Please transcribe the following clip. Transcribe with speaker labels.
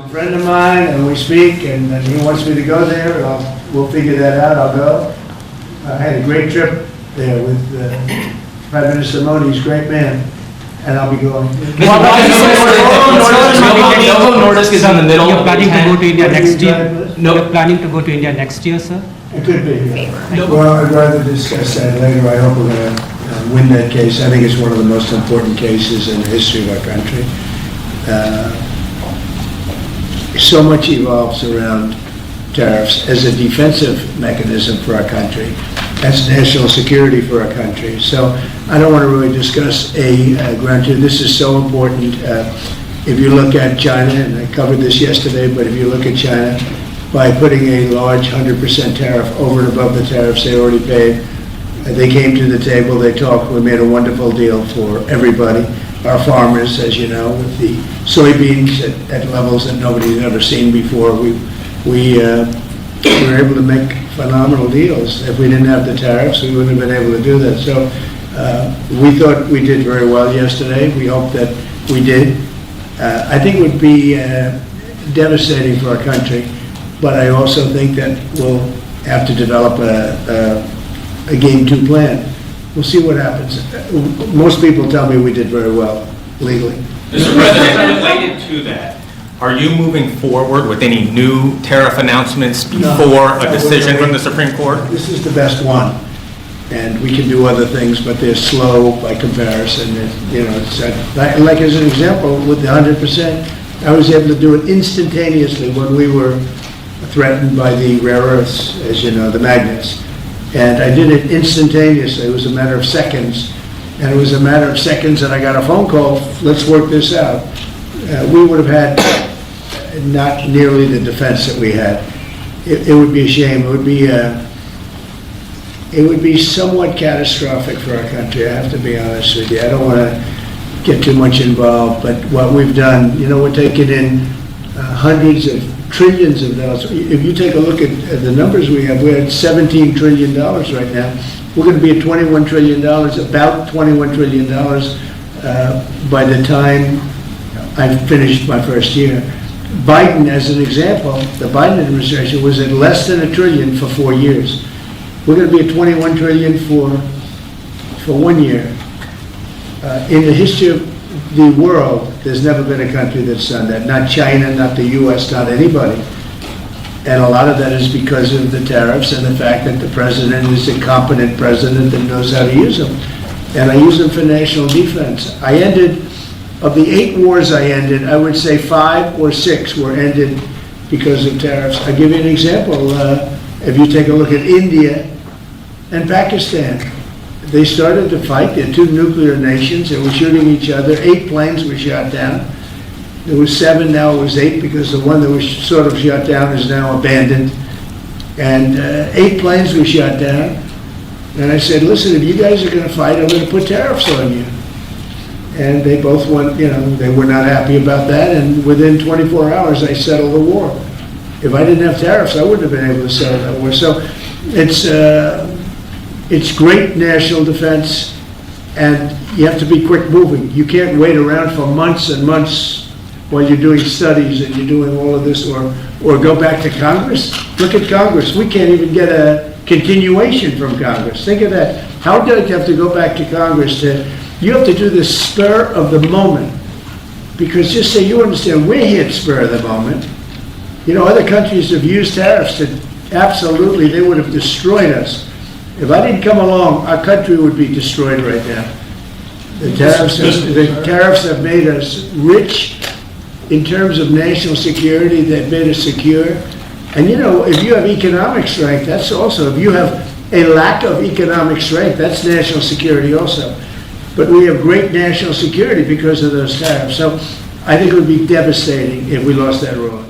Speaker 1: a friend of mine, and we speak, and he wants me to go there. We'll figure that out. I'll go. I had a great trip there with Prime Minister Modi. He's a great man, and I'll be going.
Speaker 2: Novo Nordisk is in the middle.
Speaker 3: You're planning to go to India next year?
Speaker 2: No.
Speaker 3: You're planning to go to India next year, sir?
Speaker 1: It could be. Yeah. Well, I'd rather discuss that later. I hope we're going to win that case. I think it's one of the most important cases in the history of our country. So much evolves around tariffs as a defensive mechanism for our country. That's national security for our country. So I don't want to really discuss a ground two. This is so important. If you look at China, and I covered this yesterday, but if you look at China, by putting a large 100% tariff over and above the tariffs they already paid, they came to the table, they talked, we made a wonderful deal for everybody. Our farmers, as you know, with the soybeans at levels that nobody's ever seen before, we were able to make phenomenal deals. If we didn't have the tariffs, we wouldn't have been able to do that. So we thought we did very well yesterday. We hope that we did. I think it would be devastating for our country, but I also think that we'll have to develop a Game 2 plan. We'll see what happens. Most people tell me we did very well legally.
Speaker 4: Mr. President, related to that, are you moving forward with any new tariff announcements before a decision from the Supreme Court?
Speaker 1: This is the best one, and we can do other things, but they're slow by comparison. It's like as an example, with the 100%, I was able to do it instantaneously when we were threatened by the rare earths, as you know, the magnets. And I did it instantaneously. It was a matter of seconds. And it was a matter of seconds that I got a phone call, let's work this out. We would have had not nearly the defense that we had. It would be a shame. It would be somewhat catastrophic for our country, I have to be honest with you. I don't want to get too much involved, but what we've done, we're taking in hundreds of trillions of dollars. If you take a look at the numbers we're at $17 trillion right now. We're going to be at $21 trillion, about $21 trillion by the time I've finished my first year. Biden, as an example, the Biden administration was at less than $1 trillion for 4 years. We're going to be at $21 trillion for 1 year. In the history of the world, there's never been a country that's done that. Not China, not the U.S., not anybody. And a lot of that is because of the tariffs and the fact that the president is a competent president that knows how to use them. And I use them for national defense. Of the 8 wars I ended, I would say 5 or 6 were ended because of tariffs. I'll give you an example. If you take a look at India and Pakistan, they started to fight. They're 2 nuclear nations. They were shooting each other. 8 planes were shot down. There was 7, now it was 8, because the one that was sort of shot down is now abandoned. And 8 planes were shot down. And I said, listen, if you guys are going to fight, I'm going to put tariffs on you. And they both went, they were not happy about that. And within 24 hours, I settled the war. If I didn't have tariffs, I wouldn't have been able to settle that war. So it's great national defense, and you have to be quick moving. You can't wait around for months and months while you're doing studies and you're doing all of this, or go back to Congress. Look at Congress. We can't even get a continuation from Congress. Think of that. How do you have to go back to Congress you have to do this spur of the moment? Because just so you understand, we're here at spur of the moment. Other countries have used tariffs to, absolutely, they would have destroyed us. If I didn't come along, our country would be destroyed right now. The tariffs have made us rich in terms of national security. They've made us secure. And if you have economic strength, that's also, if you have a lack of economic strength, that's national security also. But we have great national security because of those tariffs. So I think it would be devastating if we lost that rule.